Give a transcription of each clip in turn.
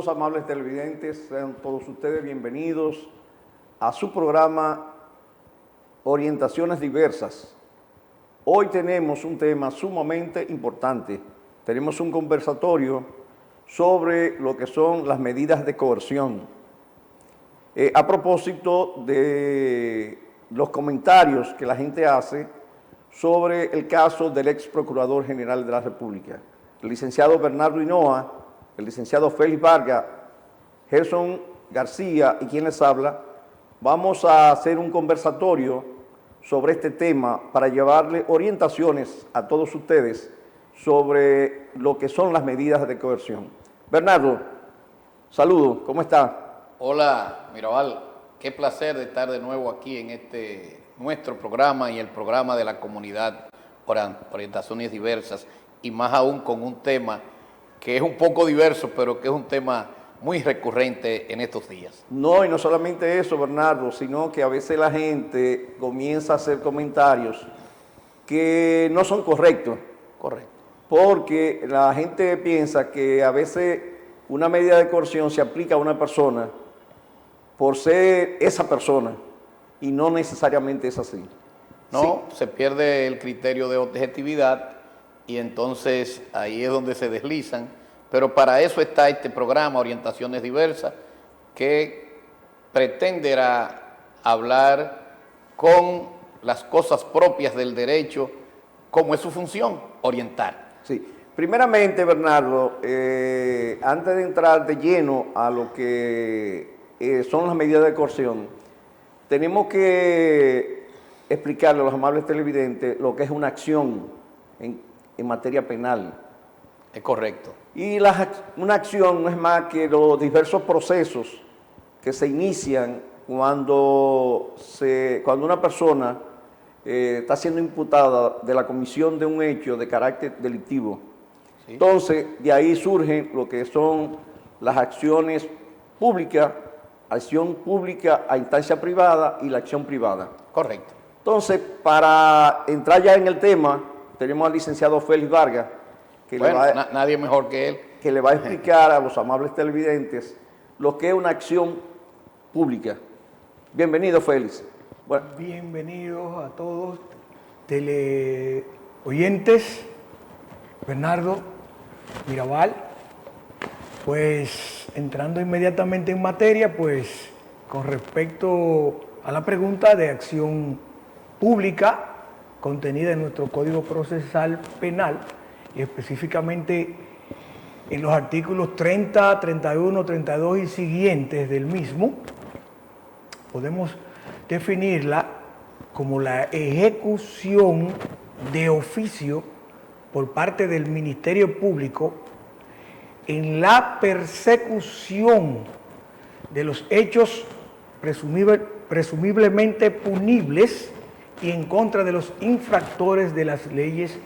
Saludos amables televidentes, sean todos ustedes bienvenidos a su programa Orientaciones Diversas. Hoy tenemos un tema sumamente importante. Tenemos un conversatorio sobre lo que son las medidas de coerción. A propósito de los comentarios que la gente hace sobre el caso del ex Procurador General de la República, el licenciado Bernardo Hinoa, el licenciado Félix Vargas, Gerson García y quien les habla. Vamos a hacer un conversatorio sobre este tema para llevarle orientaciones a todos ustedes sobre lo que son las medidas de coerción. Bernardo, saludos, ¿cómo está? Hola, Mirabal, qué placer de estar de nuevo aquí en nuestro programa y el programa de la comunidad Orientaciones Diversas, y más aún con un tema que es un poco diverso, pero que es un tema muy recurrente en estos días. No, y no solamente eso, Bernardo, sino que a veces la gente comienza a hacer comentarios que no son correctos. Correcto. Porque la gente piensa que a veces una medida de coerción se aplica a una persona por ser esa persona, y no necesariamente es así. No, sí. Se pierde el criterio de objetividad y entonces ahí es donde se deslizan, pero para eso está este programa Orientaciones Diversas, que pretenderá hablar con las cosas propias del derecho, como es su función, orientar. Sí. Primeramente, Bernardo, antes de entrar de lleno a lo que son las medidas de coerción, tenemos que explicarle a los amables televidentes lo que es una acción en materia penal. Es correcto. Y una acción no es más que los diversos procesos que se inician cuando una persona está siendo imputada de la comisión de un hecho de carácter delictivo. ¿Sí? Entonces, de ahí surgen lo que son las acciones públicas, acción pública a instancia privada y la acción privada. Correcto. Entonces, para entrar ya en el tema, tenemos al licenciado Félix Vargas, que nadie mejor que él, que le va a explicar a los amables televidentes lo que es una acción pública. Bienvenido, Félix. Bueno. Bienvenidos a todos teleoyentes, Bernardo, Mirabal. Pues entrando inmediatamente en materia, pues con respecto a la pregunta de acción pública contenida en nuestro Código Procesal Penal, y específicamente en los artículos 30, 31, 32 y siguientes del mismo, podemos definirla como la ejecución de oficio por parte del Ministerio Público en la persecución de los hechos presumiblemente punibles y en contra de los infractores de las leyes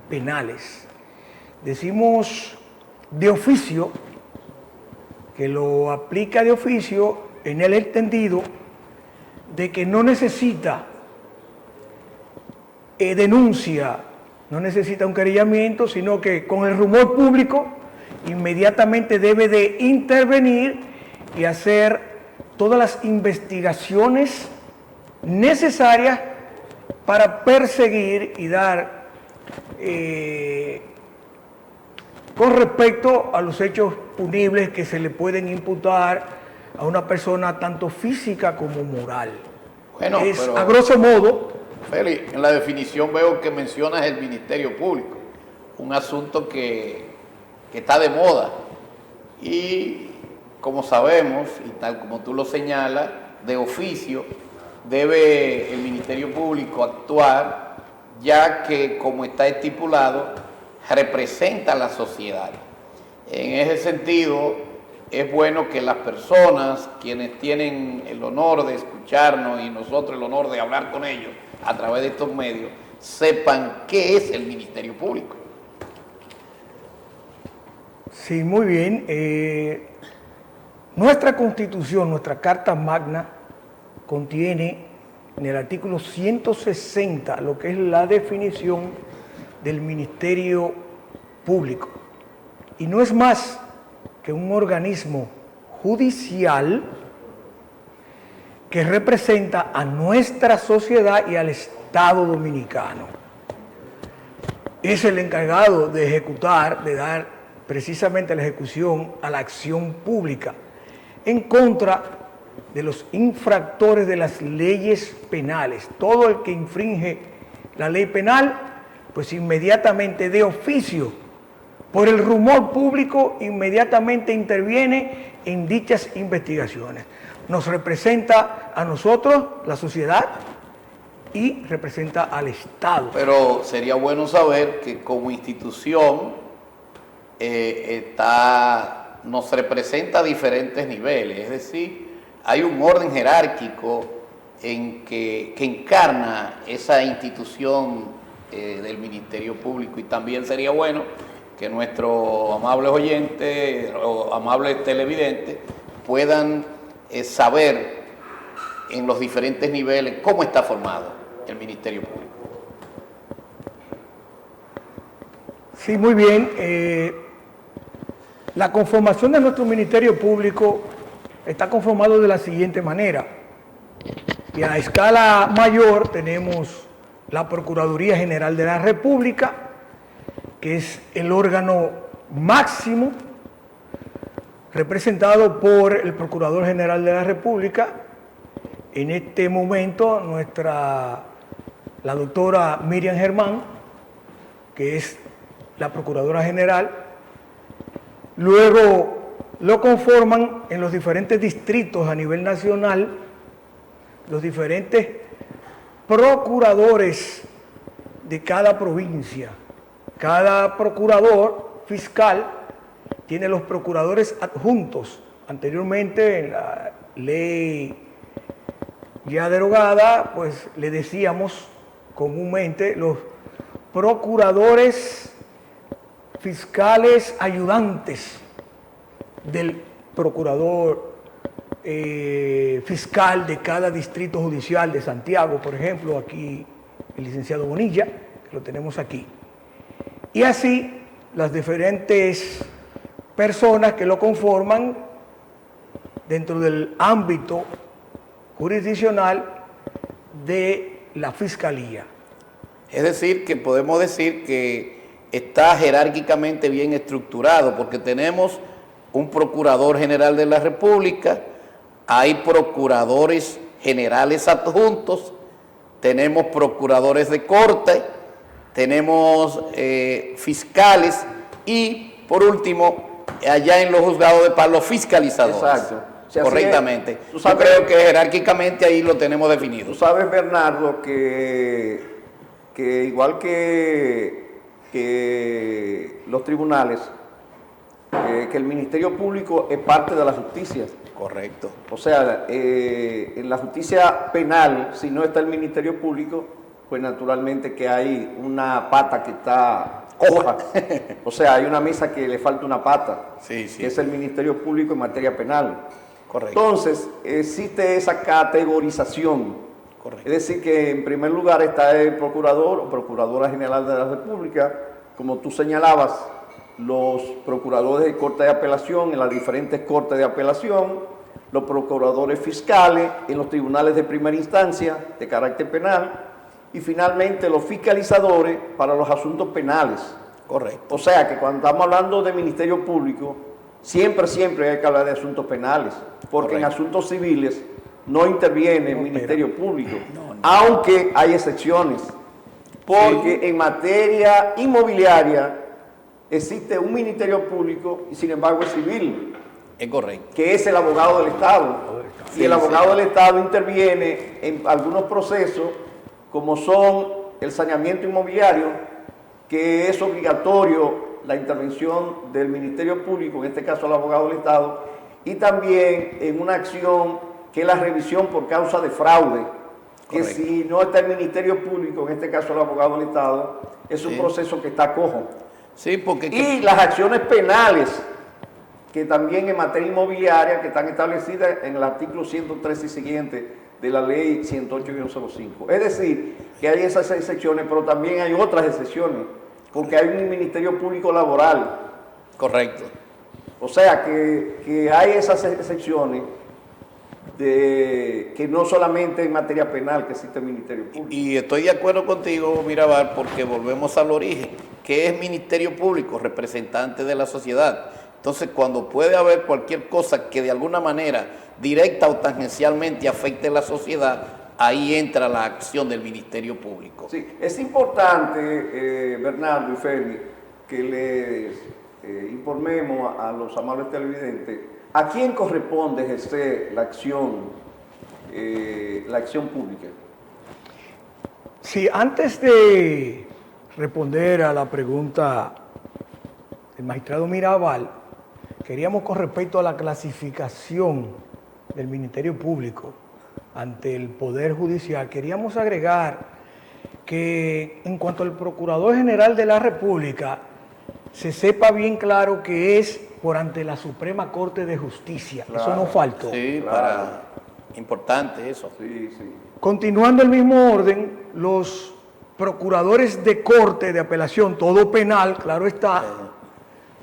penales. Decimos de oficio, que lo aplica de oficio en el entendido de que no necesita denuncia, no necesita un querellamiento, sino que con el rumor público inmediatamente debe de intervenir y hacer todas las investigaciones necesarias para perseguir y dar con respecto a los hechos punibles que se le pueden imputar a una persona tanto física como moral. Bueno, pero, a grosso modo. Félix, en la definición veo que mencionas el Ministerio Público, un asunto que está de moda, y como sabemos, y tal como tú lo señalas, de oficio debe el Ministerio Público actuar, ya que, como está estipulado, representa a la sociedad. En ese sentido, es bueno que las personas, quienes tienen el honor de escucharnos y nosotros el honor de hablar con ellos a través de estos medios, sepan qué es el Ministerio Público. Sí, muy bien. Nuestra Constitución, nuestra Carta Magna, contiene en el artículo 160 lo que es la definición del Ministerio Público. Y no es más que un organismo judicial que representa a nuestra sociedad y al Estado dominicano. Es el encargado de ejecutar, de dar precisamente la ejecución a la acción pública en contra de los infractores de las leyes penales. Todo el que infringe la ley penal, pues inmediatamente de oficio, por el rumor público, inmediatamente interviene en dichas investigaciones. Nos representa a nosotros, la sociedad, y representa al Estado. Pero sería bueno saber que como institución nos representa a diferentes niveles, es decir, hay un orden jerárquico que encarna esa institución del Ministerio Público, y también sería bueno que nuestros amables oyentes o amables televidentes puedan saber en los diferentes niveles cómo está formado el Ministerio Público. Sí, muy bien. La conformación de nuestro Ministerio Público está conformado de la siguiente manera. Y a escala mayor tenemos la Procuraduría General de la República, que es el órgano máximo, representado por el Procurador General de la República. En este momento, la doctora Miriam Germán, que es la Procuradora General. Luego lo conforman en los diferentes distritos a nivel nacional los diferentes procuradores de cada provincia. Cada procurador fiscal tiene los procuradores adjuntos. Anteriormente, en la ley ya derogada, pues le decíamos comúnmente los procuradores fiscales ayudantes del procurador fiscal de cada distrito judicial de Santiago, por ejemplo, aquí el licenciado Bonilla, que lo tenemos aquí. Y así las diferentes personas que lo conforman dentro del ámbito jurisdiccional de la Fiscalía. Es decir, que podemos decir que está jerárquicamente bien estructurado, porque tenemos un Procurador General de la República, hay procuradores generales adjuntos, tenemos procuradores de corte, tenemos fiscales y, por último, allá en los juzgados de paz, los fiscalizadores. Exacto. Si correctamente. Es, yo creo que jerárquicamente ahí lo tenemos definido. Tú sabes, Bernardo, que igual que los tribunales, que el Ministerio Público es parte de la justicia. Correcto. O sea, en la justicia penal, si no está el Ministerio Público, pues naturalmente que hay una pata que está coja. O sea, hay una mesa que le falta una pata, sí, sí, que es el Ministerio Público en materia penal. Correcto. Entonces, existe esa categorización. Correcto. Es decir, que en primer lugar está el Procurador o Procuradora General de la República, como tú señalabas, los procuradores de Corte de Apelación en las diferentes Cortes de Apelación, los procuradores fiscales en los tribunales de primera instancia de carácter penal y finalmente los fiscalizadores para los asuntos penales. Correcto. O sea que cuando estamos hablando de Ministerio Público, siempre hay que hablar de asuntos penales, porque en asuntos civiles no interviene el Ministerio Público, aunque hay excepciones, porque en materia inmobiliaria existe un Ministerio Público y sin embargo es civil. Es correcto. Que es el abogado del Estado. Y el abogado del Estado interviene en algunos procesos, como son el saneamiento inmobiliario, que es obligatorio la intervención del Ministerio Público, en este caso el abogado del Estado, y también en una acción que es la revisión por causa de fraude, que correcto, si no está el Ministerio Público, en este caso el abogado del Estado, es un proceso que está cojo. Sí, porque... Y las acciones penales, que también en materia inmobiliaria, que están establecidas en el artículo 113 y siguiente de la ley 108-05. Es decir, que hay esas excepciones, pero también hay otras excepciones, porque hay un Ministerio Público Laboral. Correcto. O sea que hay esas excepciones de que no solamente en materia penal que existe el Ministerio Público. Y estoy de acuerdo contigo, Mirabal, porque volvemos al origen. ¿Qué es Ministerio Público? Representante de la sociedad. Entonces, cuando puede haber cualquier cosa que de alguna manera, directa o tangencialmente, afecte a la sociedad, ahí entra la acción del Ministerio Público. Sí, es importante, Bernardo y Félix, que les informemos a los amables televidentes a quién corresponde ejercer la acción pública. Sí, antes de responder a la pregunta del magistrado Mirabal, queríamos con respecto a la clasificación del Ministerio Público ante el Poder Judicial, queríamos agregar que en cuanto al Procurador General de la República, se sepa bien claro que es por ante la Suprema Corte de Justicia. Claro. Eso no faltó. Sí, claro. Importante eso. Sí, sí. Continuando el mismo orden, los procuradores de corte de apelación, todo penal, claro está,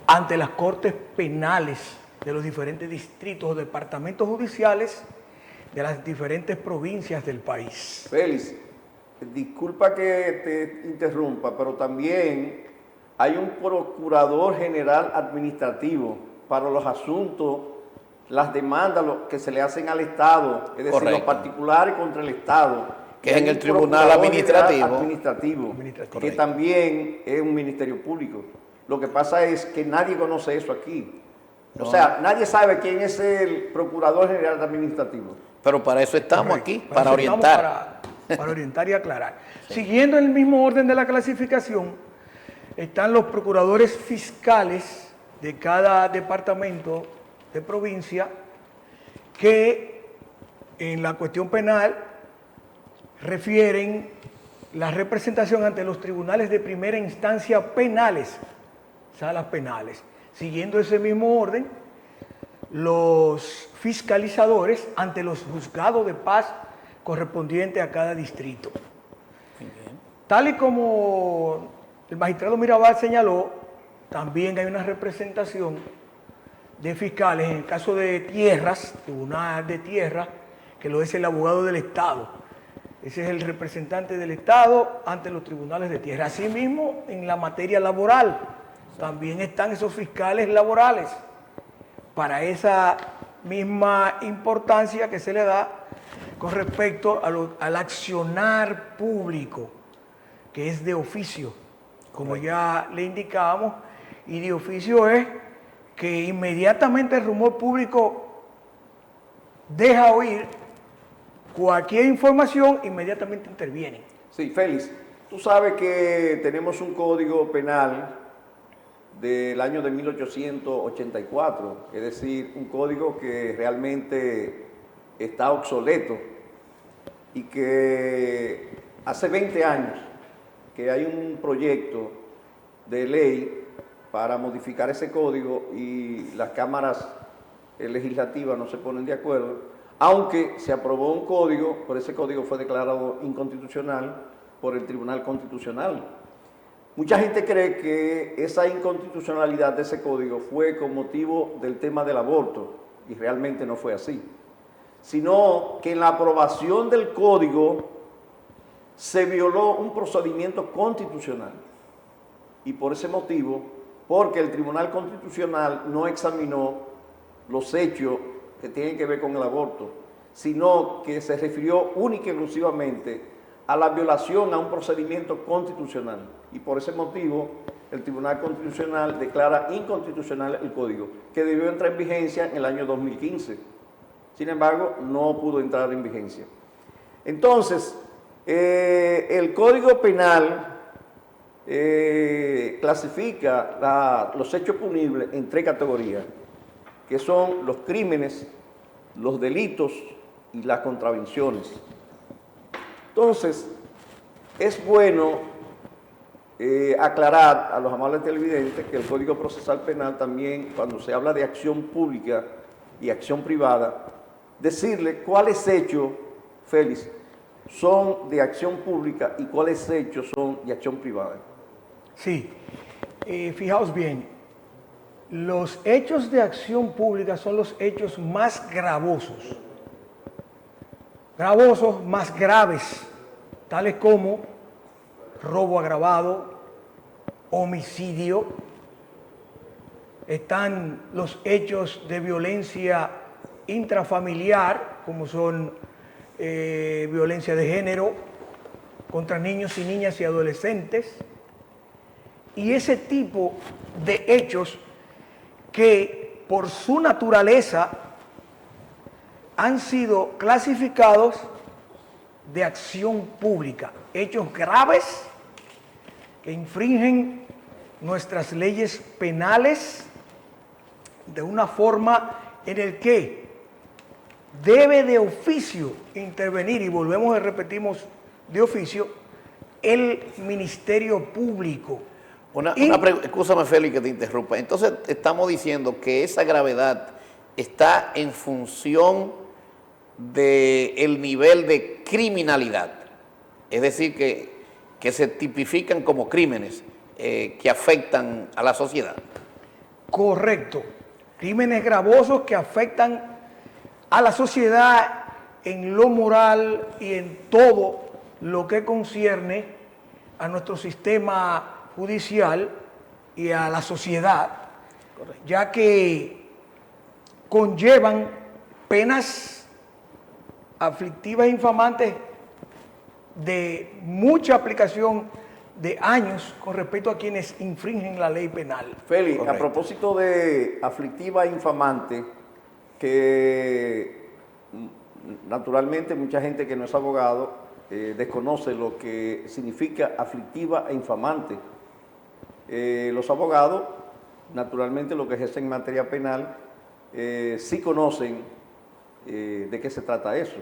ante las cortes penales de los diferentes distritos o departamentos judiciales de las diferentes provincias del país. Félix, disculpa que te interrumpa, pero también hay un procurador general administrativo para los asuntos, las demandas que se le hacen al Estado, es decir, los particulares contra el Estado. Que es en el Tribunal Administrativo. Que también es un ministerio público. Lo que pasa es que nadie conoce eso aquí. No. O sea, nadie sabe quién es el Procurador General Administrativo. Pero para eso estamos aquí, para orientar. Para orientar y aclarar. Sí. Siguiendo el mismo orden de la clasificación, están los procuradores fiscales de cada departamento de provincia que en la cuestión penal refieren la representación ante los tribunales de primera instancia penales, salas penales. Siguiendo ese mismo orden, los fiscalizadores ante los juzgados de paz correspondientes a cada distrito. Tal y como el magistrado Mirabal señaló, también hay una representación de fiscales en el caso de tierras, tribunal de tierra, que lo es el abogado del Estado. Ese es el representante del Estado ante los tribunales de tierra. Asimismo, en la materia laboral, también están esos fiscales laborales para esa misma importancia que se le da con respecto al accionar público, que es de oficio, como ya le indicábamos, y de oficio es que inmediatamente el rumor público deja oír cualquier información, inmediatamente intervienen. Sí, Félix, tú sabes que tenemos un código penal del año de 1884, es decir, un código que realmente está obsoleto y que hace 20 años que hay un proyecto de ley para modificar ese código y las cámaras legislativas no se ponen de acuerdo, aunque se aprobó un código, pero ese código fue declarado inconstitucional por el Tribunal Constitucional. Mucha gente cree que esa inconstitucionalidad de ese código fue con motivo del tema del aborto, y realmente no fue así, sino que en la aprobación del código se violó un procedimiento constitucional, y por ese motivo, porque el Tribunal Constitucional no examinó los hechos que tienen que ver con el aborto, sino que se refirió única y exclusivamente a la violación a un procedimiento constitucional. Y por ese motivo, el Tribunal Constitucional declara inconstitucional el código, que debió entrar en vigencia en el año 2015. Sin embargo, no pudo entrar en vigencia. Entonces, el Código Penal clasifica los hechos punibles en 3 categorías, que son los crímenes, los delitos y las contravenciones. Entonces, es bueno aclarar a los amables televidentes que el Código Procesal Penal también, cuando se habla de acción pública y acción privada, decirle cuáles hechos, Félix, son de acción pública y cuáles hechos son de acción privada. Sí, fijaos bien, Los hechos de acción pública son los hechos más gravosos, más graves, tales como robo agravado, homicidio. Están los hechos de violencia intrafamiliar, como son violencia de género contra niños y niñas y adolescentes, y ese tipo de hechos que por su naturaleza han sido clasificados de acción pública, hechos graves que infringen nuestras leyes penales de una forma en el que debe de oficio intervenir, y volvemos y repetimos de oficio, el Ministerio Público. Escúchame, Félix, que te interrumpa. Entonces, estamos diciendo que esa gravedad está en función del nivel de criminalidad. Es decir, que se tipifican como crímenes que afectan a la sociedad. Correcto. Crímenes gravosos que afectan a la sociedad en lo moral y en todo lo que concierne a nuestro sistema judicial y a la sociedad, ya que conllevan penas aflictivas e infamantes de mucha aplicación de años con respecto a quienes infringen la ley penal. Félix, Correcto. a propósito de aflictiva e infamante, que naturalmente mucha gente que no es abogado desconoce lo que significa aflictiva e infamante. Los abogados, naturalmente, lo que ejercen en materia penal, sí conocen de qué se trata eso.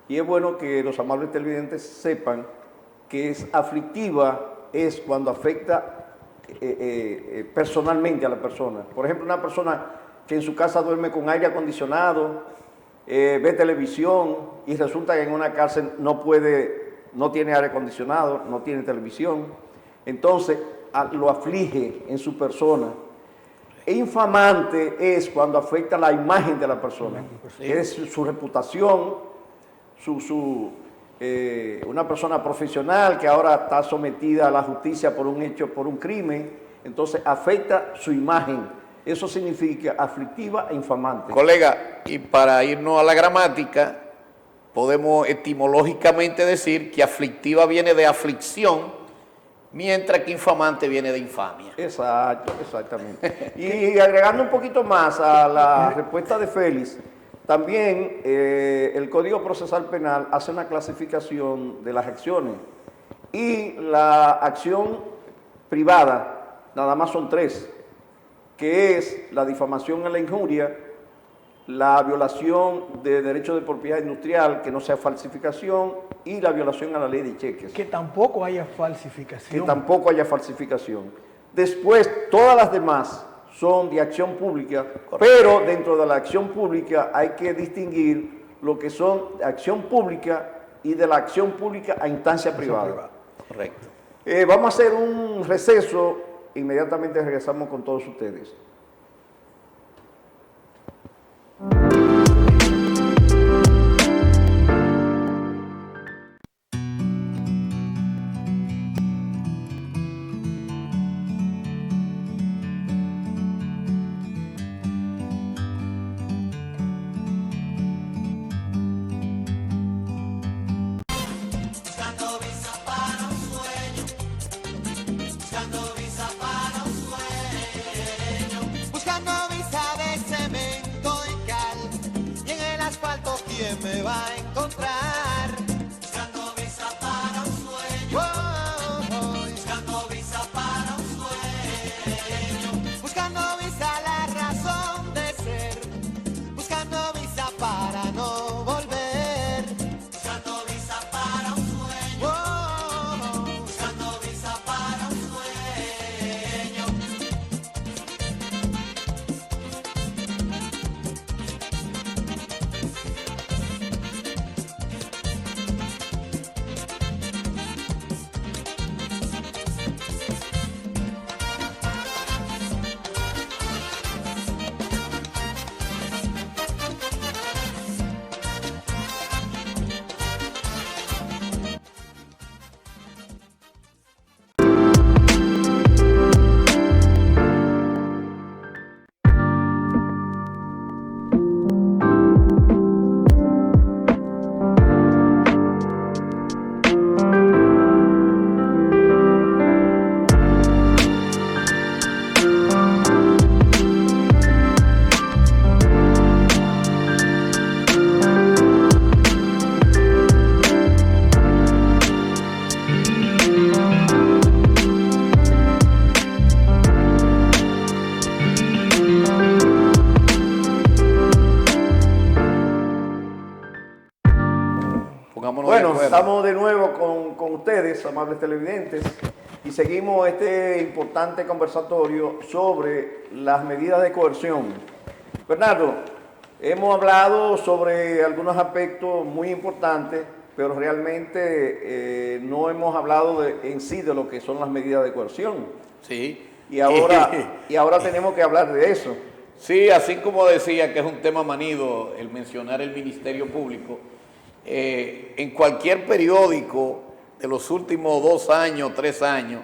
Y es bueno que los amables televidentes sepan que es aflictiva es cuando afecta personalmente a la persona. Por ejemplo, una persona que en su casa duerme con aire acondicionado, ve televisión y resulta que en una cárcel no tiene aire acondicionado, no tiene televisión, entonces lo aflige en su persona. E infamante es cuando afecta la imagen de la persona, es su reputación, una persona profesional que ahora está sometida a la justicia por un hecho, por un crimen, entonces afecta su imagen. Eso significa aflictiva e infamante. Colega, y para irnos a la gramática, podemos etimológicamente decir que aflictiva viene de aflicción, mientras que infamante viene de infamia. Exacto, exactamente. Y agregando un poquito más a la respuesta de Félix, también el Código Procesal Penal hace una clasificación de las acciones, y la acción privada nada más son tres, que es la difamación y la injuria, la violación de derechos de propiedad industrial, que no sea falsificación, y la violación a la ley de cheques. Que tampoco haya falsificación. Que tampoco haya falsificación. Después, todas las demás son de acción pública, pero dentro de la acción pública hay que distinguir lo que son de acción pública y de la acción pública a instancia privada. Correcto. Vamos a hacer un receso, inmediatamente regresamos con todos ustedes. ¿Quién me va a encontrar? Buscando visa para un sueño. Buscando visa para un sueño. Buscando visa la razón de ser. Buscando visa para no volver. Buscando visa para un sueño. Buscando visa para un sueño. Estamos de nuevo con ustedes, amables televidentes, y seguimos este importante conversatorio sobre las medidas de coerción. Bernardo, hemos hablado sobre algunos aspectos muy importantes, pero realmente no hemos hablado en sí de lo que son las medidas de coerción. Sí. Y ahora tenemos que hablar de eso. Sí, así como decía que es un tema manido el mencionar el Ministerio Público, en cualquier periódico de los últimos 2 años, 3 años,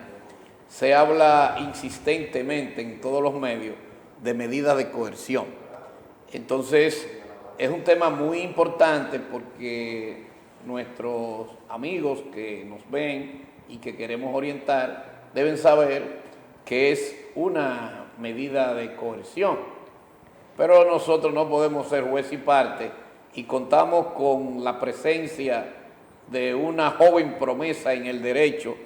se habla insistentemente en todos los medios de medidas de coerción. Entonces, es un tema muy importante porque nuestros amigos que nos ven y que queremos orientar deben saber que es una medida de coerción. Pero nosotros no podemos ser juez y parte y contamos con la presencia de una joven promesa en el derecho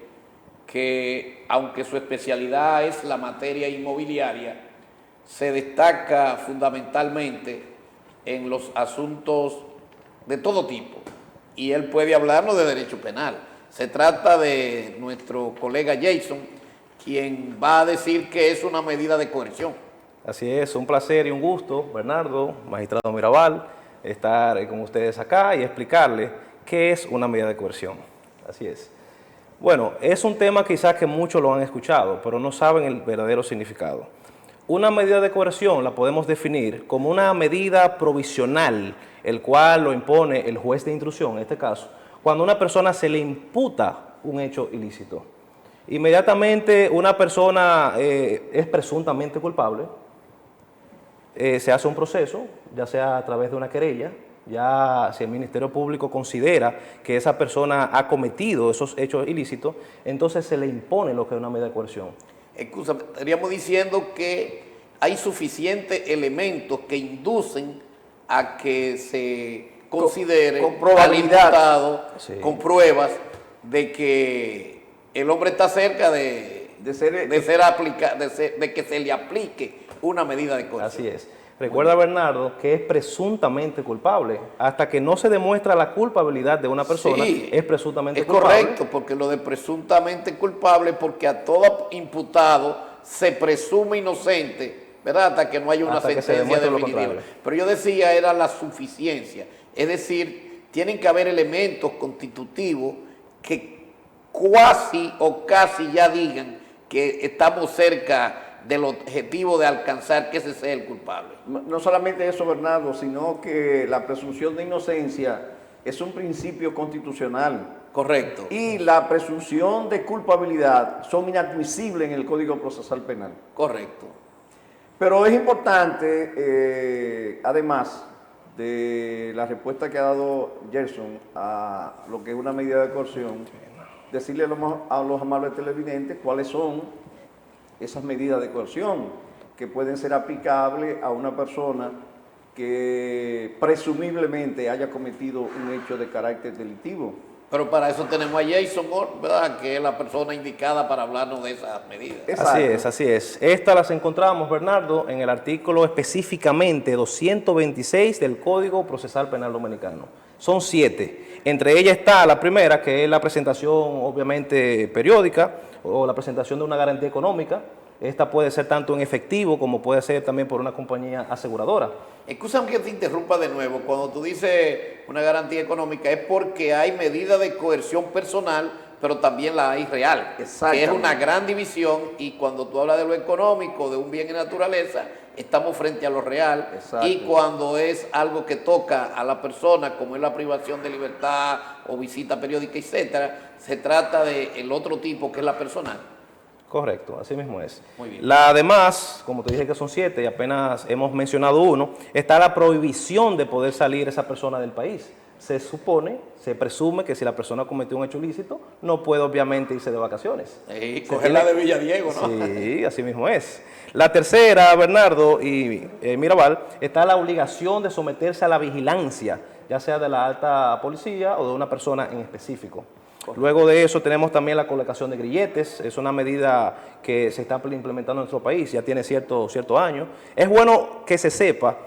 que, aunque su especialidad es la materia inmobiliaria, se destaca fundamentalmente en los asuntos de todo tipo. Y él puede hablarnos de derecho penal. Se trata de nuestro colega Jason, quien va a decir que es una medida de coerción. Así es, un placer y un gusto, Bernardo, magistrado Mirabal, estar con ustedes acá y explicarles qué es una medida de coerción. Así es. Bueno, es un tema quizás que muchos lo han escuchado, pero no saben el verdadero significado. Una medida de coerción la podemos definir como una medida provisional, el cual lo impone el juez de instrucción, en este caso, cuando a una persona se le imputa un hecho ilícito. Inmediatamente una persona es presuntamente culpable, se hace un proceso, ya sea a través de una querella, ya si el Ministerio Público considera que esa persona ha cometido esos hechos ilícitos, entonces se le impone lo que es una medida de coerción. Escúchame, estaríamos diciendo que hay suficientes elementos que inducen a que se considere con probabilidad, al imputado, sí, con pruebas de que el hombre está cerca de que se le aplique una medida de coerción. Así es. Recuerda, Bernardo, que es presuntamente culpable. Hasta que no se demuestra la culpabilidad de una persona, Sí, es presuntamente es culpable. correcto, porque lo de presuntamente culpable, porque a todo imputado se presume inocente, ¿verdad? Hasta que no haya una Hasta que se sentencia demuestre lo definitiva. contrario. Pero yo decía, era la suficiencia. Es decir, tienen que haber elementos constitutivos que cuasi o casi ya digan que estamos cerca del objetivo de alcanzar que ese sea el culpable. No solamente eso, Bernardo, sino que la presunción de inocencia es un principio constitucional. Correcto. Y la presunción de culpabilidad son inadmisibles en el Código Procesal Penal. Correcto. Pero es importante, además de la respuesta que ha dado Gerson a lo que es una medida de coerción, decirle a los amables televidentes cuáles son esas medidas de coerción que pueden ser aplicables a una persona que presumiblemente haya cometido un hecho de carácter delictivo. Pero para eso tenemos a Jason Moore, ¿verdad? Que es la persona indicada para hablarnos de esas medidas. Exacto. Así es, así es. Estas las encontramos, Bernardo, en el artículo específicamente 226 del Código Procesal Penal Dominicano. Son 7. Entre ellas está la primera, que es la presentación obviamente periódica o la presentación de una garantía económica. Esta puede ser tanto en efectivo como puede ser también por una compañía aseguradora. Escúchame que te interrumpa de nuevo. Cuando tú dices una garantía económica es porque hay medidas de coerción personal, pero también la hay real. Que es una gran división, y cuando tú hablas de lo económico, de un bien en naturaleza, estamos frente a lo real. Exacto. Y cuando es algo que toca a la persona, como es la privación de libertad o visita periódica, etcétera, se trata del otro tipo, que es la personal. Correcto, así mismo es. Muy bien. La demás, como te dije que son 7 y apenas hemos mencionado uno, está la prohibición de poder salir esa persona del país. Se supone, se presume que si la persona cometió un hecho ilícito, no puede obviamente irse de vacaciones. Coger la de Villadiego, ¿no? Sí, así mismo es. La tercera, Bernardo y Mirabal, está la obligación de someterse a la vigilancia, ya sea de la alta policía o de una persona en específico. Luego de eso tenemos también la colocación de grilletes. Es una medida que se está implementando en nuestro país, ya tiene cierto año. Es bueno que se sepa,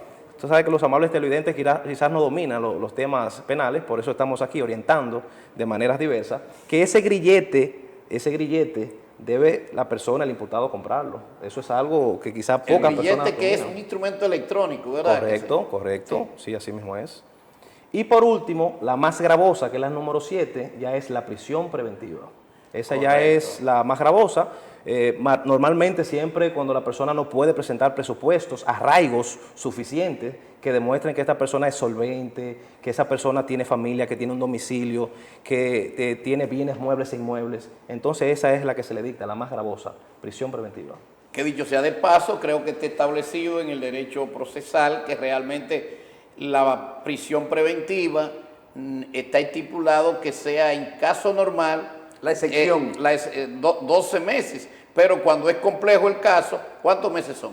Usted sabe que los amables televidentes quizás no dominan los temas penales, por eso estamos aquí orientando de maneras diversas, que ese grillete debe la persona, el imputado, comprarlo. Eso es algo que quizás pocas personas grillete que es dominan. un instrumento electrónico, ¿verdad? Correcto, correcto, sí, así mismo es. Y por último, la más gravosa, que es la número 7, ya es la prisión preventiva. Esa ya es la más gravosa. Normalmente siempre cuando la persona no puede presentar presupuestos, arraigos suficientes que demuestren que esta persona es solvente, que esa persona tiene familia, que tiene un domicilio, que tiene bienes muebles e inmuebles, entonces esa es la que se le dicta, la más gravosa, prisión preventiva. Que dicho sea de paso, creo que está establecido en el derecho procesal que realmente la prisión preventiva está estipulado que sea en caso normal La excepción. 12 meses, pero cuando es complejo el caso, ¿cuántos meses son?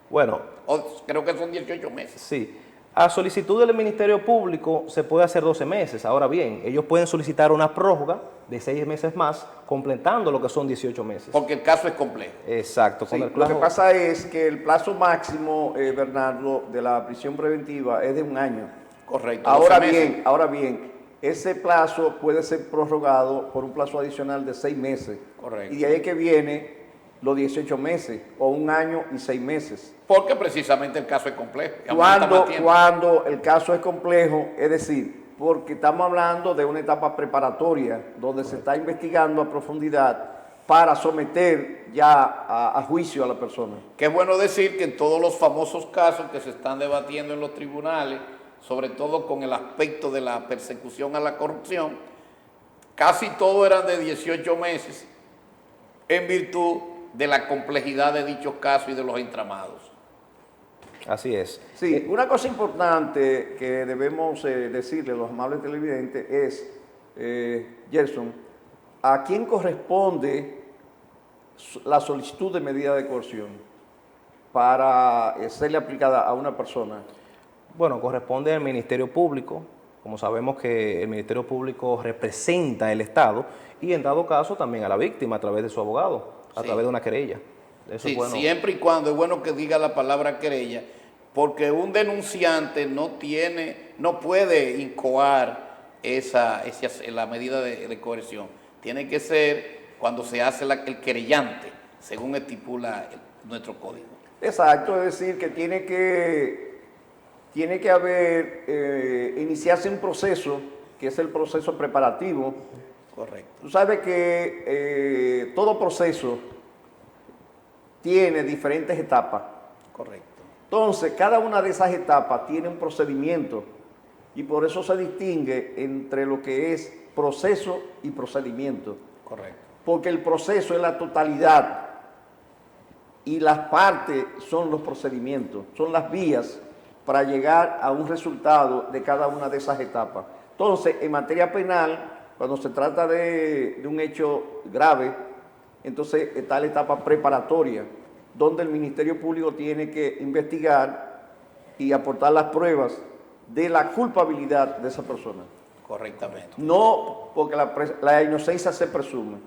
Bueno, Creo que son 18 meses. sí. A solicitud del Ministerio Público se puede hacer 12 meses. Ahora bien, ellos pueden solicitar una prórroga de 6 meses más, completando lo que son 18 meses. Porque el caso es complejo. Exacto. Sí, con el lo que plazo- pasa es que el plazo máximo, Bernardo, de la prisión preventiva es de 1 año. Correcto. Ahora 12 meses. bien, ese plazo puede ser prorrogado por un plazo adicional de 6 meses. Correcto. Y de ahí es que viene los 18 meses, o 1 año y 6 meses. Porque precisamente el caso es complejo. y amerita más tiempo. Cuando el caso es complejo, es decir, porque estamos hablando de una etapa preparatoria, donde se está investigando a profundidad para someter ya a juicio a la persona. Que es bueno decir que en todos los famosos casos que se están debatiendo en los tribunales, sobre todo con el aspecto de la persecución a la corrupción, casi todos eran de 18 meses en virtud de la complejidad de dichos casos y de los entramados. Así es. Sí, una cosa importante que debemos decirle a los amables televidentes es, Gerson, ¿a quién corresponde la solicitud de medida de coerción para serle aplicada a una persona? Bueno, corresponde al Ministerio Público. Como sabemos que el Ministerio Público representa el Estado y en dado caso también a la víctima a través de su abogado, a Sí. través de una querella. Eso Sí, es bueno. siempre y cuando es bueno que diga la palabra querella, porque un denunciante no puede incoar la medida de coerción. Tiene que ser cuando se hace el querellante, según estipula nuestro código. Exacto, es decir, que tiene que haber, iniciarse un proceso, que es el proceso preparativo. Correcto. Tú sabes que todo proceso tiene diferentes etapas. Correcto. Entonces, cada una de esas etapas tiene un procedimiento y por eso se distingue entre lo que es proceso y procedimiento. Correcto. Porque el proceso es la totalidad y las partes son los procedimientos, son las vías para llegar a un resultado de cada una de esas etapas. Entonces, en materia penal, cuando se trata de un hecho grave, entonces está la etapa preparatoria, donde el Ministerio Público tiene que investigar y aportar las pruebas de la culpabilidad de esa persona. Correctamente. No porque la inocencia se presume,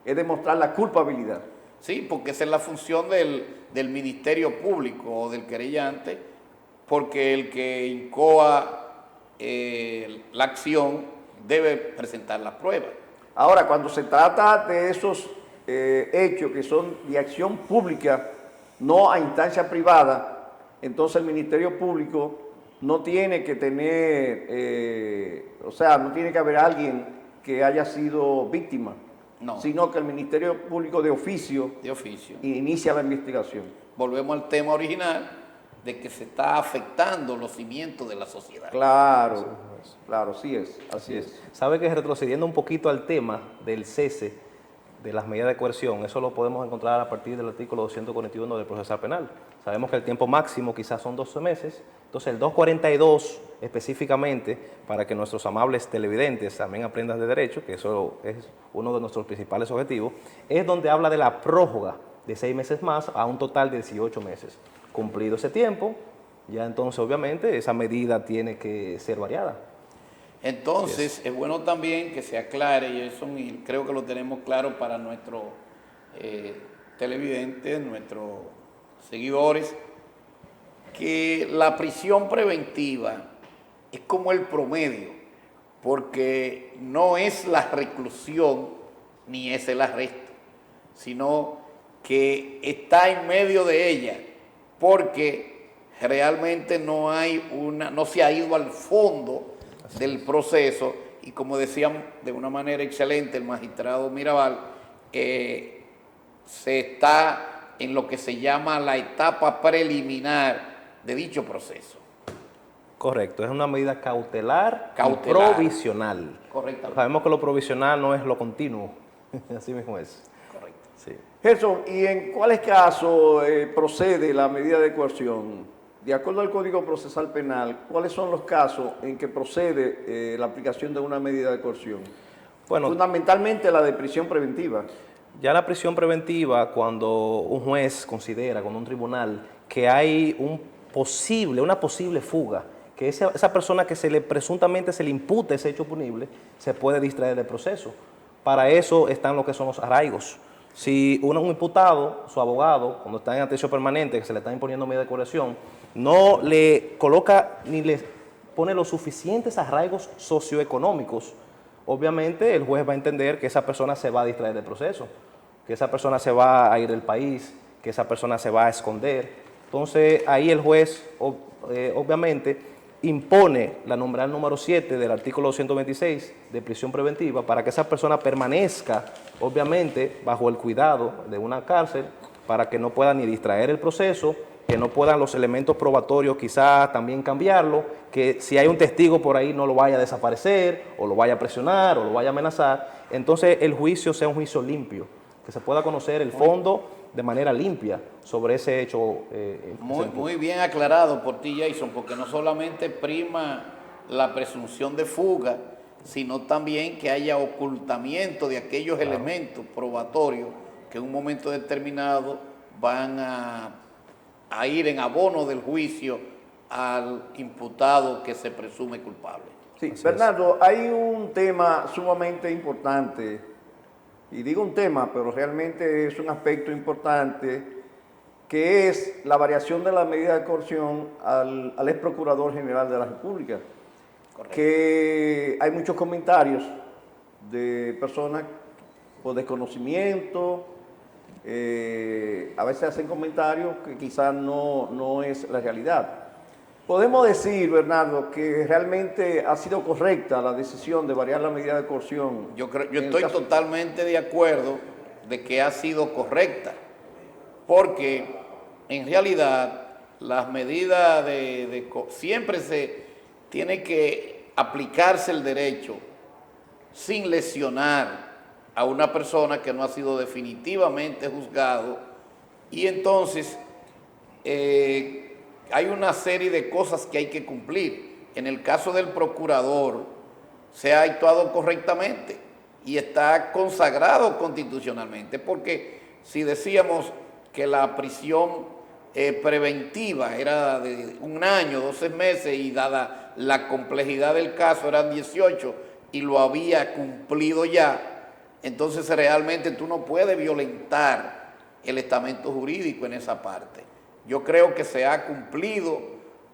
es demostrar la culpabilidad. Sí, porque esa es la función del Ministerio Público o del querellante, porque el que incoa la acción debe presentar las pruebas. Ahora, cuando se trata de esos hechos que son de acción pública, no a instancia privada, entonces el Ministerio Público no tiene que tener, no tiene que haber alguien que haya sido víctima, No. sino que el Ministerio Público de oficio De oficio. inicia la investigación. Volvemos al tema original de que se está afectando los cimientos de la sociedad. Claro, claro, así es. Sabe que retrocediendo un poquito al tema del cese de las medidas de coerción, eso lo podemos encontrar a partir del artículo 241 del procesal penal. Sabemos que el tiempo máximo quizás son 12 meses, entonces el 242 específicamente, para que nuestros amables televidentes también aprendan de derecho, que eso es uno de nuestros principales objetivos, es donde habla de la prórroga de 6 meses más a un total de 18 meses. Cumplido ese tiempo, ya entonces obviamente esa medida tiene que ser variada. Entonces, es bueno también que se aclare, y eso creo que lo tenemos claro para nuestros televidentes, nuestros seguidores, que la prisión preventiva es como el promedio, porque no es la reclusión ni es el arresto, sino que está en medio de ella, porque realmente no se ha ido al fondo del proceso, y como decían de una manera excelente el magistrado Mirabal, se está en lo que se llama la etapa preliminar de dicho proceso. Correcto, es una medida cautelar, y Cautelar. provisional. Correcto. Sabemos que lo provisional no es lo continuo, así mismo es. Correcto. Sí. Gerson, ¿y en cuáles casos procede la medida de coerción? De acuerdo al Código Procesal Penal, ¿cuáles son los casos en que procede la aplicación de una medida de coerción? Bueno, Fundamentalmente la de prisión preventiva. ya la prisión preventiva, cuando un juez considera, con un tribunal, que hay una posible fuga, que esa persona que presuntamente se le impute ese hecho punible, se puede distraer del proceso. Para eso están lo que son los arraigos. Si un imputado, su abogado, cuando está en atención permanente, que se le está imponiendo medida de coerción, no le coloca ni le pone los suficientes arraigos socioeconómicos, obviamente el juez va a entender que esa persona se va a distraer del proceso, que esa persona se va a ir del país, que esa persona se va a esconder. Entonces ahí el juez obviamente impone la numeral número 7 del artículo 226 de prisión preventiva para que esa persona permanezca obviamente bajo el cuidado de una cárcel, para que no pueda ni distraer el proceso, que no puedan los elementos probatorios quizás también cambiarlo, que si hay un testigo por ahí no lo vaya a desaparecer, o lo vaya a presionar, o lo vaya a amenazar. Entonces el juicio sea un juicio limpio, que se pueda conocer el fondo de manera limpia sobre ese hecho. Muy bien aclarado por ti, Jason, porque no solamente prima la presunción de fuga, sino también que haya ocultamiento de aquellos elementos probatorios que en un momento determinado van a ir en abono del juicio al imputado que se presume culpable. Sí, Bernardo, hay un tema sumamente importante, y digo un tema, pero realmente es un aspecto importante, que es la variación de la medida de coerción al ex procurador general de la República. Correcto. Que hay muchos comentarios de personas por desconocimiento, a veces hacen comentarios que quizás no es la realidad. Podemos decir, Bernardo, que realmente ha sido correcta la decisión de variar la medida de coerción. Yo estoy totalmente de acuerdo de que ha sido correcta, porque en realidad las medidas siempre se tiene que aplicarse el derecho sin lesionar a una persona que no ha sido definitivamente juzgado, y entonces hay una serie de cosas que hay que cumplir. En el caso del procurador se ha actuado correctamente y está consagrado constitucionalmente, porque si decíamos que la prisión preventiva era de 1 año, 12 meses, y dada la complejidad del caso eran 18 y lo había cumplido ya, entonces realmente tú no puedes violentar el estamento jurídico en esa parte. Yo creo que se ha cumplido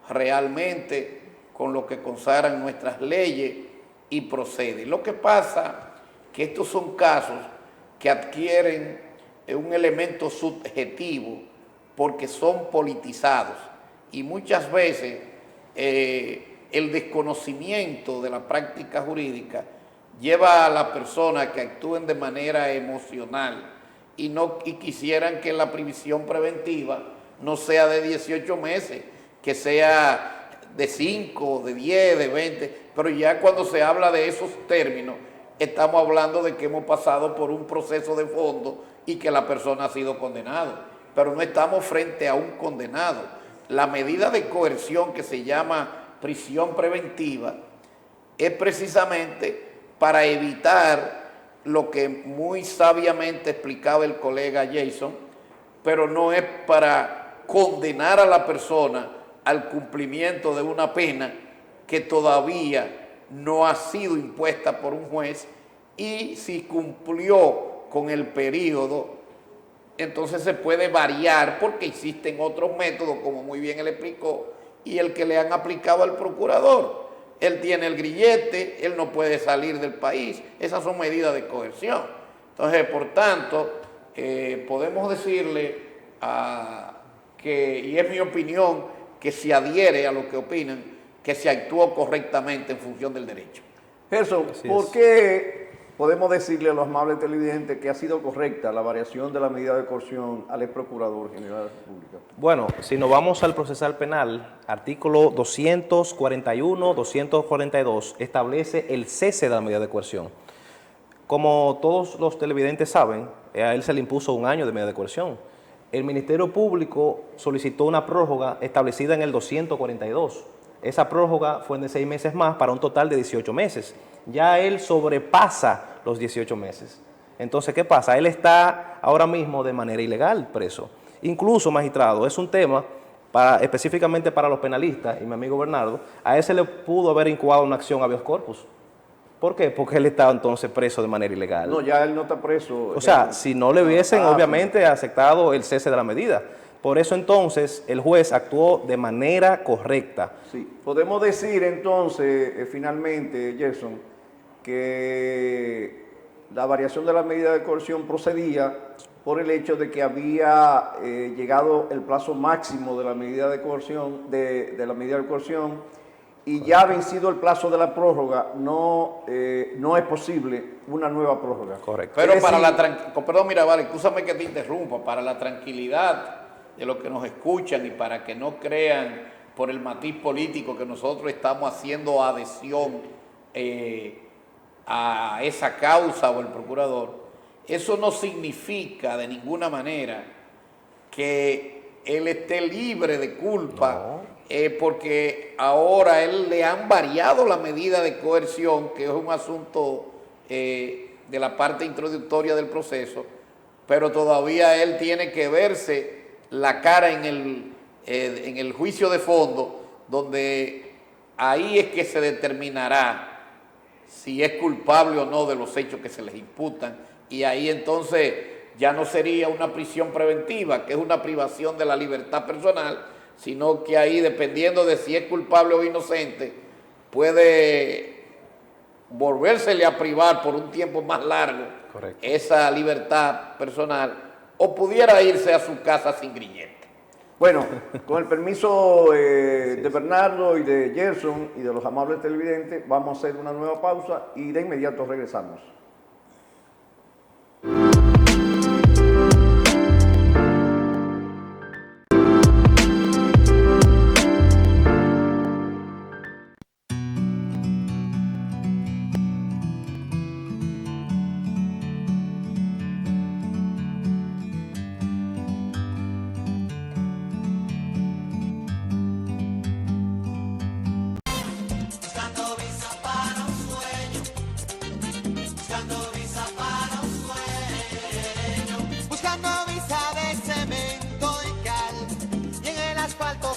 realmente con lo que consagran nuestras leyes y procede. Lo que pasa que estos son casos que adquieren un elemento subjetivo porque son politizados, y muchas veces el desconocimiento de la práctica jurídica lleva a las personas que actúen de manera emocional y quisieran que la prisión preventiva no sea de 18 meses, que sea de 5, de 10, de 20, pero ya cuando se habla de esos términos, estamos hablando de que hemos pasado por un proceso de fondo y que la persona ha sido condenada, pero no estamos frente a un condenado. La medida de coerción que se llama prisión preventiva es precisamente para evitar lo que muy sabiamente explicaba el colega Jason, pero no es para condenar a la persona al cumplimiento de una pena que todavía no ha sido impuesta por un juez, y si cumplió con el periodo entonces se puede variar porque existen otros métodos, como muy bien él explicó, y el que le han aplicado al procurador. Él tiene el grillete, él no puede salir del país, esas son medidas de coerción. Entonces, por tanto, podemos decirle y es mi opinión, que se adhiere a lo que opinan, que se actuó correctamente en función del derecho. Gerson, ¿por qué podemos decirle a los amables televidentes que ha sido correcta la variación de la medida de coerción al ex Procurador General de la República? Bueno, si nos vamos al procesal penal, artículo 241, 242, establece el cese de la medida de coerción. Como todos los televidentes saben, a él se le impuso 1 año de medida de coerción. El Ministerio Público solicitó una prórroga establecida en el 242. Esa prórroga fue de 6 meses más para un total de 18 meses. Ya él sobrepasa los 18 meses. Entonces, ¿qué pasa? Él está ahora mismo de manera ilegal preso. Incluso, magistrado, es un tema específicamente para los penalistas, y mi amigo Bernardo, a él se le pudo haber incubado una acción habeas corpus. ¿Por qué? Porque él estaba entonces preso de manera ilegal. No, ya él no está preso. O sea, si no le hubiesen obviamente aceptado el cese de la medida. Por eso entonces el juez actuó de manera correcta. Sí, podemos decir entonces, finalmente, Gerson, que la variación de la medida de coerción procedía por el hecho de que había llegado el plazo máximo de la medida de coerción, de la medida de coerción, y ya vencido el plazo de la prórroga, no es posible una nueva prórroga. Correcto. Pero perdón, Mirabal, escúchame que te interrumpa, para la tranquilidad de los que nos escuchan y para que no crean por el matiz político que nosotros estamos haciendo adhesión a esa causa o el procurador, eso no significa de ninguna manera que él esté libre de culpa. No. Porque ahora él le han variado la medida de coerción, que es un asunto de la parte introductoria del proceso, pero todavía él tiene que verse la cara en el juicio de fondo, donde ahí es que se determinará si es culpable o no de los hechos que se les imputan, y ahí entonces ya no sería una prisión preventiva, que es una privación de la libertad personal, sino que ahí, dependiendo de si es culpable o inocente, puede volvérsele a privar por un tiempo más largo. Correcto. Esa libertad personal, o pudiera irse a su casa sin grillete. Bueno, con el permiso de Bernardo y de Gerson y de los amables televidentes, vamos a hacer una nueva pausa y de inmediato regresamos.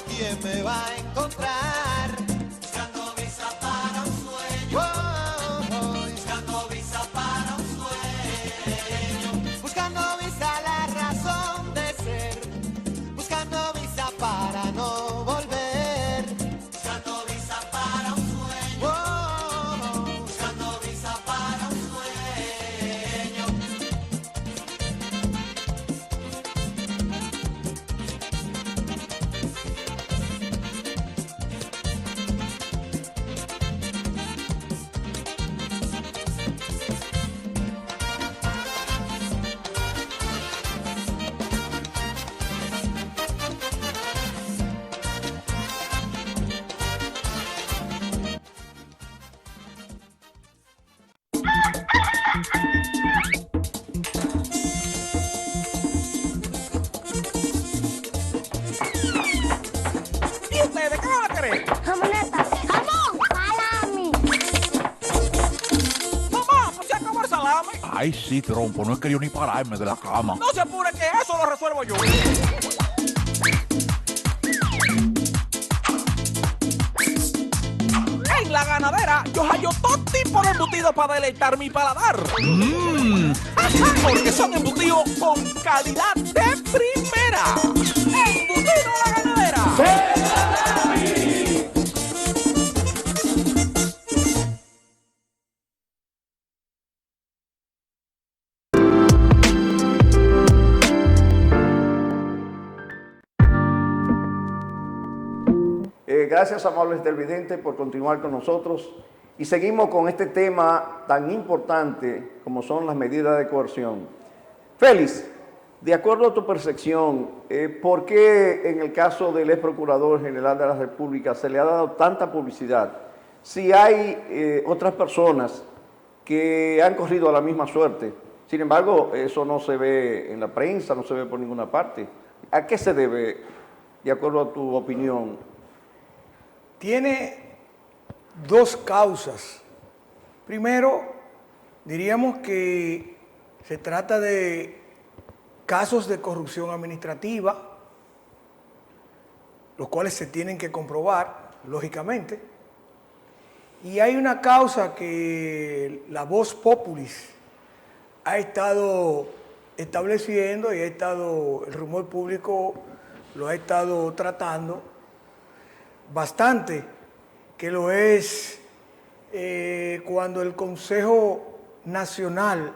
¿Quién me va a encontrar? Buscando visa para un sueño. Buscando visa para un sueño. Buscando visa la razón de ser. Buscando visa para no volver. Buscando visa para un sueño. Buscando visa para un sueño. ¿Y ustedes qué van a querer? Jamoneta, jamón, salami. Mamá, pues se acabó el salami. Ay, sí, trompo, no he querido ni pararme de la cama. No se apure que eso lo resuelvo yo. En la ganadera yo hallo todo tipo tipo de embutido para deleitar mi paladar. Porque son embutidos con calidad de primera. ¡Embutido La Ganadera! Gracias, amables televidentes, por continuar con nosotros. Y seguimos con este tema tan importante como son las medidas de coerción. Félix, de acuerdo a tu percepción, ¿por qué en el caso del ex Procurador General de la República se le ha dado tanta publicidad? Si hay otras personas que han corrido a la misma suerte. Sin embargo, eso no se ve en la prensa, no se ve por ninguna parte. ¿A qué se debe, de acuerdo a tu opinión? Tiene dos causas. Primero, diríamos que se trata de casos de corrupción administrativa, los cuales se tienen que comprobar, lógicamente. Y hay una causa que la Voz Populis ha estado estableciendo y el rumor público lo ha estado tratando bastante, que lo es cuando el Consejo Nacional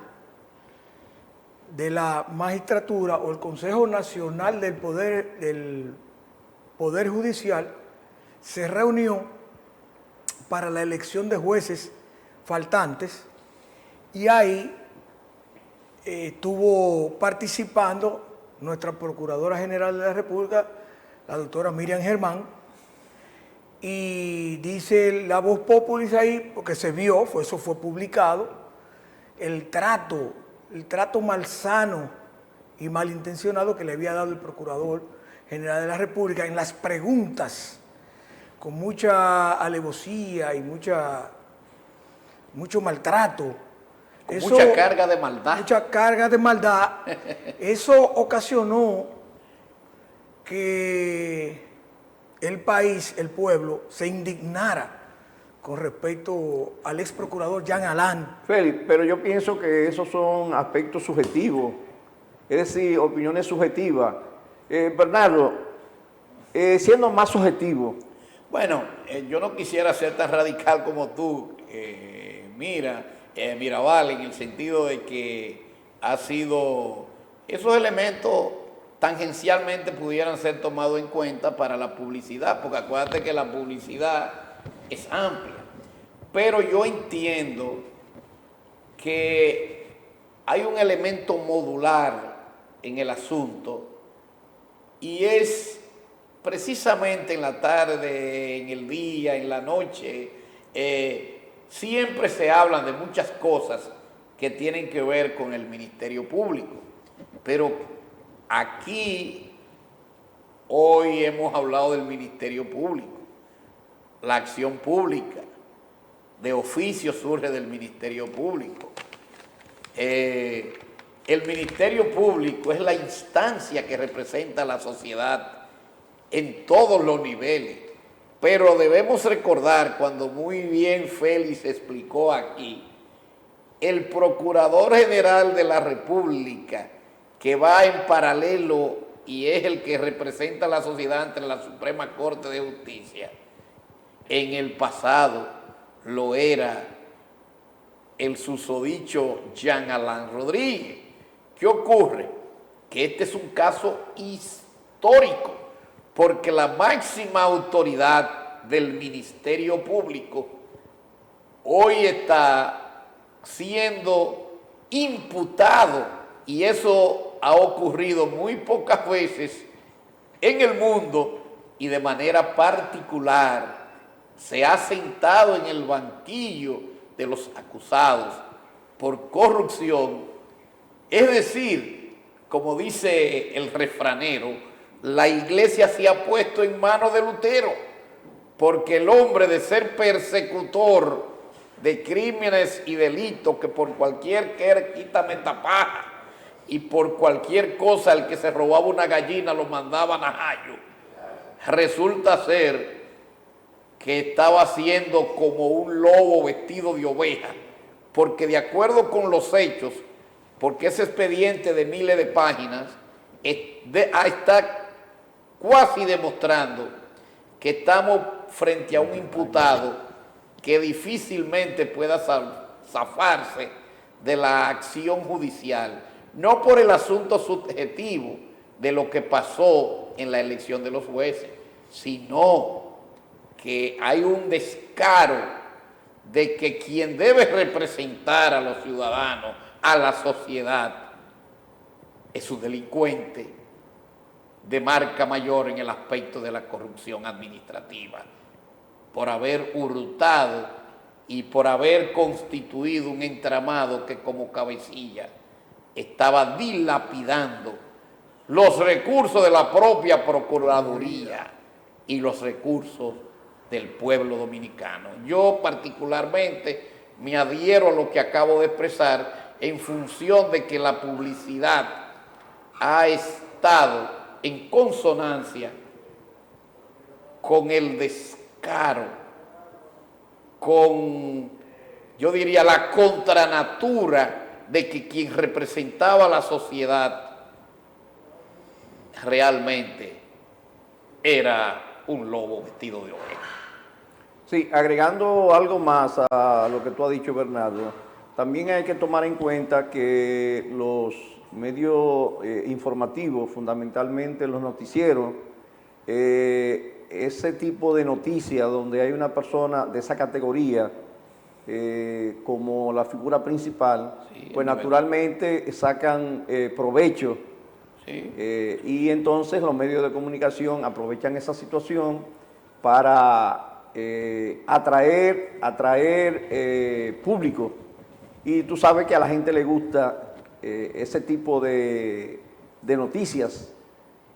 de la Magistratura o el Consejo Nacional del Poder Judicial se reunió para la elección de jueces faltantes y ahí estuvo participando nuestra Procuradora General de la República, la doctora Miriam Germán. Y dice la Voz Populis ahí, porque se vio, eso fue publicado, el trato malsano y malintencionado que le había dado el Procurador General de la República en las preguntas, con mucha alevosía y mucho maltrato. Mucha carga de maldad. Mucha carga de maldad. Eso ocasionó que el país, el pueblo, se indignara con respecto al ex procurador Jean Alain. Félix, pero yo pienso que esos son aspectos subjetivos, es decir, opiniones subjetivas. Bernardo, siendo más subjetivo. Bueno, yo no quisiera ser tan radical como tú, Mirabal, en el sentido de que ha sido esos elementos tangencialmente pudieran ser tomados en cuenta para la publicidad, porque acuérdate que la publicidad es amplia. Pero yo entiendo que hay un elemento modular en el asunto y es precisamente en la tarde, en el día, en la noche, siempre se hablan de muchas cosas que tienen que ver con el Ministerio Público, pero aquí, hoy hemos hablado del Ministerio Público, la acción pública, de oficio surge del Ministerio Público. El Ministerio Público es la instancia que representa a la sociedad en todos los niveles, pero debemos recordar, cuando muy bien Félix explicó aquí, el Procurador General de la República, que va en paralelo y es el que representa a la sociedad ante la Suprema Corte de Justicia, en el pasado lo era el susodicho Jean Alain Rodríguez. ¿Qué ocurre? Que este es un caso histórico, porque la máxima autoridad del Ministerio Público hoy está siendo imputado, y eso ha ocurrido muy pocas veces en el mundo, y de manera particular se ha sentado en el banquillo de los acusados por corrupción. Es decir, como dice el refranero, la iglesia se ha puesto en manos de Lutero, porque el hombre, de ser persecutor de crímenes y delitos, que por cualquier quítame tapaja, y por cualquier cosa el que se robaba una gallina lo mandaban a Jayo, resulta ser que estaba haciendo como un lobo vestido de oveja, porque de acuerdo con los hechos, porque ese expediente de miles de páginas está casi demostrando que estamos frente a un imputado que difícilmente pueda zafarse de la acción judicial, no por el asunto subjetivo de lo que pasó en la elección de los jueces, sino que hay un descaro de que quien debe representar a los ciudadanos, a la sociedad, es un delincuente de marca mayor en el aspecto de la corrupción administrativa, por haber hurtado y por haber constituido un entramado que como cabecilla estaba dilapidando los recursos de la propia Procuraduría y los recursos del pueblo dominicano. Yo particularmente me adhiero a lo que acabo de expresar en función de que la publicidad ha estado en consonancia con el descaro, con, yo diría, la contranatura de que quien representaba a la sociedad realmente era un lobo vestido de oveja. Sí, agregando algo más a lo que tú has dicho, Bernardo, también hay que tomar en cuenta que los medios informativos, fundamentalmente los noticieros, ese tipo de noticias donde hay una persona de esa categoría como la figura principal, Sí, pues naturalmente sacan provecho. Sí. Y entonces los medios de comunicación aprovechan esa situación para atraer público. Y tú sabes que a la gente le gusta ese tipo de noticias.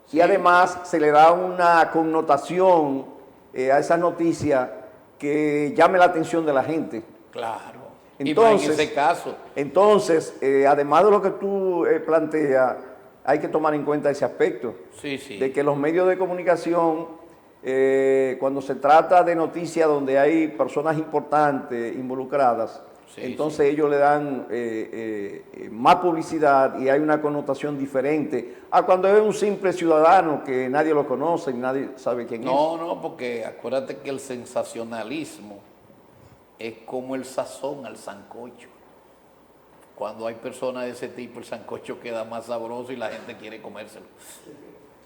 Sí. Y además se le da una connotación a esa noticia que llame la atención de la gente. Claro. Entonces, y en ese caso. Entonces, además de lo que tú planteas, hay que tomar en cuenta ese aspecto. Sí, sí. De que los medios de comunicación, cuando se trata de noticias donde hay personas importantes involucradas, sí, entonces sí, ellos le dan más publicidad y hay una connotación diferente a cuando es un simple ciudadano que nadie lo conoce y nadie sabe quién es. No, porque acuérdate que el sensacionalismo es como el sazón al sancocho. Cuando hay personas de ese tipo, el sancocho queda más sabroso y la gente quiere comérselo.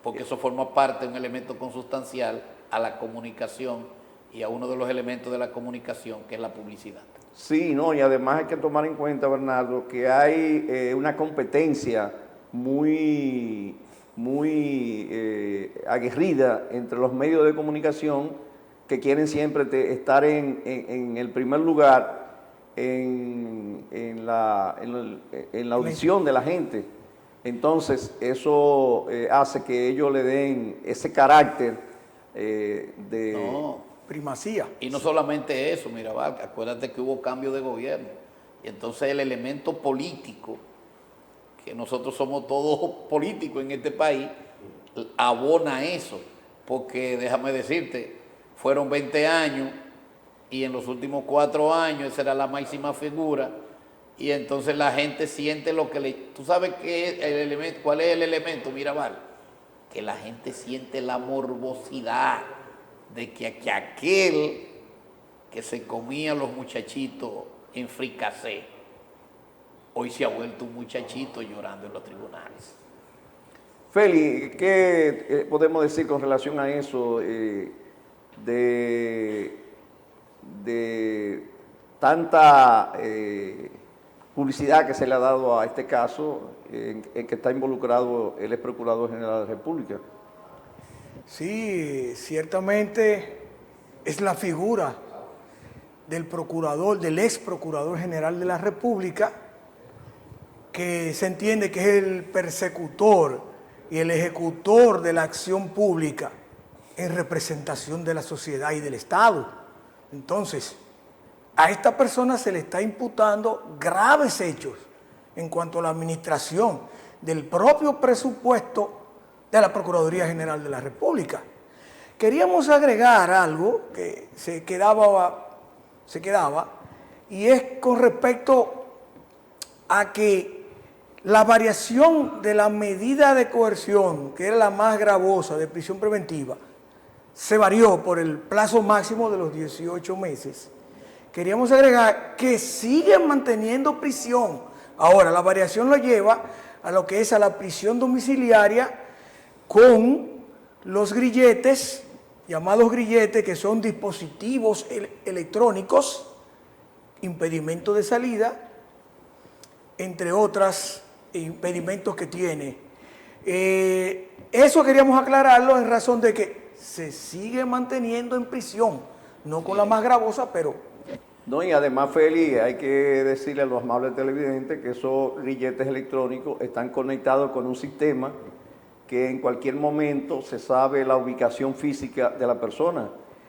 Porque eso forma parte de un elemento consustancial a la comunicación y a uno de los elementos de la comunicación, que es la publicidad. Sí, no, y además hay que tomar en cuenta, Bernardo, que hay una competencia muy aguerrida entre los medios de comunicación que quieren siempre estar en el primer lugar en la audición de la gente. Entonces, eso hace que ellos le den ese carácter de primacía. Y no solamente eso, Mirabal, acuérdate que hubo cambio de gobierno. Y entonces el elemento político, que nosotros somos todos políticos en este país, abona eso. Porque déjame decirte, fueron 20 años y en los últimos 4 años esa era la máxima figura. Y entonces la gente siente lo que le... ¿Tú sabes qué es el elemento? ¿Cuál es el elemento, Mirabal? Que la gente siente la morbosidad de que aquel que se comía los muchachitos en fricasé, hoy se ha vuelto un muchachito llorando en los tribunales. Feli, ¿qué podemos decir con relación a eso de tanta publicidad que se le ha dado a este caso en que está involucrado el ex Procurador General de la República? Sí, ciertamente es la figura del procurador, del ex Procurador General de la República, que se entiende que es el persecutor y el ejecutor de la acción pública en representación de la sociedad y del Estado. Entonces, a esta persona se le está imputando graves hechos en cuanto a la administración del propio presupuesto de la Procuraduría General de la República. Queríamos agregar algo que se quedaba, y es con respecto a que la variación de la medida de coerción, que era la más gravosa de prisión preventiva, se varió por el plazo máximo de los 18 meses. Queríamos agregar que siguen manteniendo prisión. Ahora, la variación lo lleva a lo que es a la prisión domiciliaria con los grilletes, llamados grilletes, que son dispositivos electrónicos, impedimento de salida, entre otros impedimentos que tiene. Eso queríamos aclararlo en razón de que se sigue manteniendo en prisión, no con la más gravosa, pero... No, y además, Feli, hay que decirle a los amables televidentes que esos grilletes electrónicos están conectados con un sistema que en cualquier momento se sabe la ubicación física de la persona.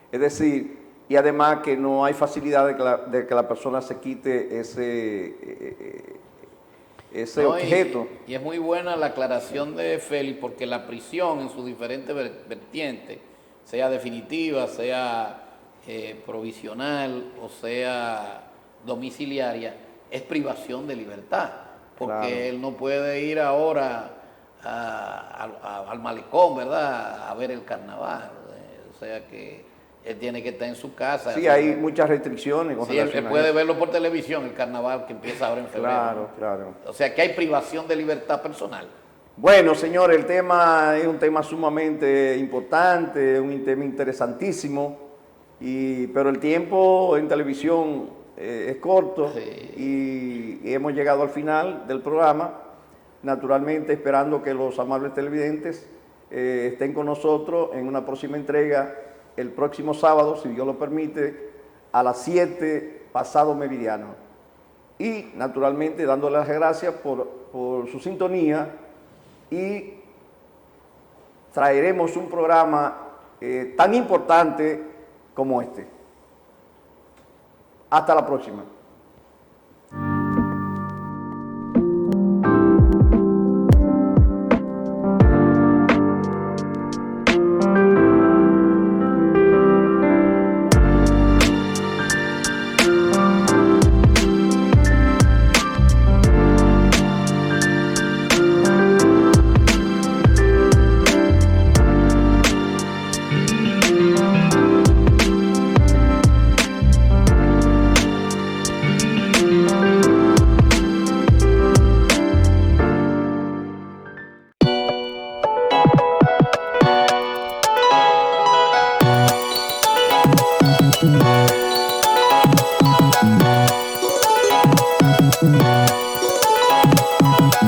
Es decir, y además que no hay facilidad de que la persona se quite ese objeto. Y es muy buena la aclaración de Félix, porque la prisión en sus diferentes vertientes, sea definitiva, sea provisional o sea domiciliaria, es privación de libertad, porque Claro. él no puede ir ahora al malecón, ¿verdad?, a ver el carnaval. O sea que él tiene que estar en su casa. Sí, hay muchas restricciones con Sí, él relación a puede eso. verlo por televisión, el carnaval que empieza ahora en febrero. Claro, claro. O sea que hay privación de libertad personal. Bueno, señores, el tema es un tema sumamente importante, un tema interesantísimo, pero el tiempo en televisión es corto y hemos llegado al final del programa, naturalmente esperando que los amables televidentes estén con nosotros en una próxima entrega el próximo sábado, si Dios lo permite, a las 7 pasado meridiano. Y naturalmente dándoles las gracias por su sintonía, y traeremos un programa tan importante como este. Hasta la próxima.